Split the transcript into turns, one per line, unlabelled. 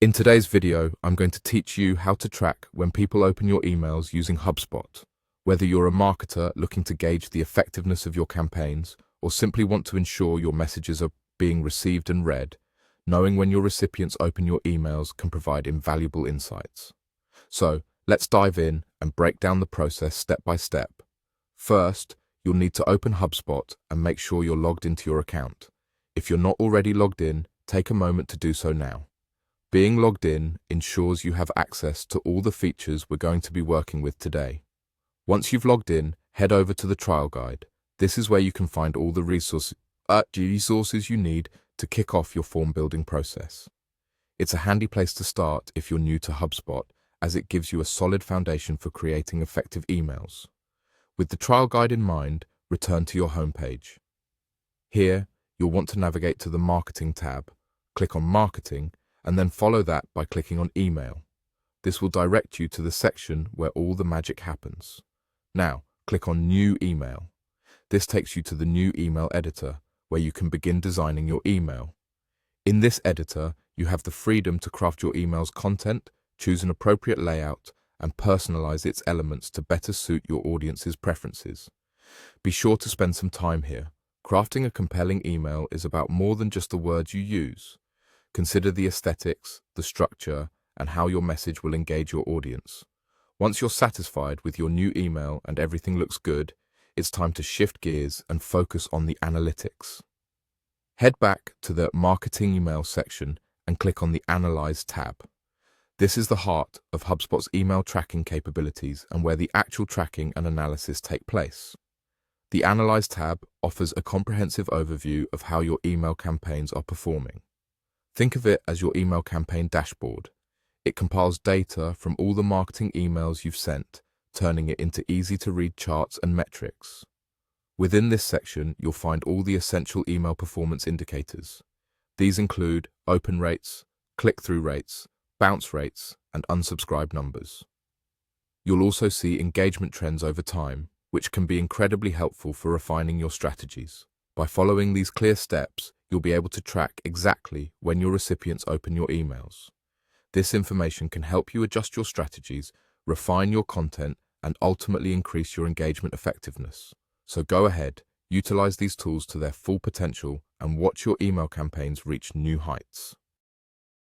In today's video, I'm going to teach you how to track when people open your emails using HubSpot. Whether you're a marketer looking to gauge the effectiveness of your campaigns or simply want to ensure your messages are being received and read, knowing when your recipients open your emails can provide invaluable insights. So, let's dive in and break down the process step by step. First, you'll need to open HubSpot and make sure you're logged into your account. If you're not already logged in, take a moment to do so now. Being logged in ensures you have access to all the features we're going to be working with today. Once you've logged in, head over to the trial guide. This is where you can find all the resources you need to kick off your form building process. It's a handy place to start if you're new to HubSpot, as it gives you a solid foundation for creating effective emails. With the trial guide in mind, return to your homepage. Here, you'll want to navigate to the Marketing tab, click on Marketing, and then follow that by clicking on Email. This will direct you to the section where all the magic happens. Now, click on New Email. This takes you to the new email editor, where you can begin designing your email. In this editor, you have the freedom to craft your email's content, choose an appropriate layout, and personalize its elements to better suit your audience's preferences. Be sure to spend some time here. Crafting a compelling email is about more than just the words you use. Consider the aesthetics, the structure, and how your message will engage your audience. Once you're satisfied with your new email and everything looks good, it's time to shift gears and focus on the analytics. Head back to the Marketing Email section and click on the Analyze tab. This is the heart of HubSpot's email tracking capabilities and where the actual tracking and analysis take place. The Analyze tab offers a comprehensive overview of how your email campaigns are performing. Think of it as your email campaign dashboard. It compiles data from all the marketing emails you've sent, turning it into easy-to-read charts and metrics. Within this section, you'll find all the essential email performance indicators. These include open rates, click-through rates, bounce rates, and unsubscribe numbers. You'll also see engagement trends over time, which can be incredibly helpful for refining your strategies. By following these clear steps, you'll be able to track exactly when your recipients open your emails. This information can help you adjust your strategies, refine your content, and ultimately increase your engagement effectiveness. So go ahead, utilize these tools to their full potential, and watch your email campaigns reach new heights.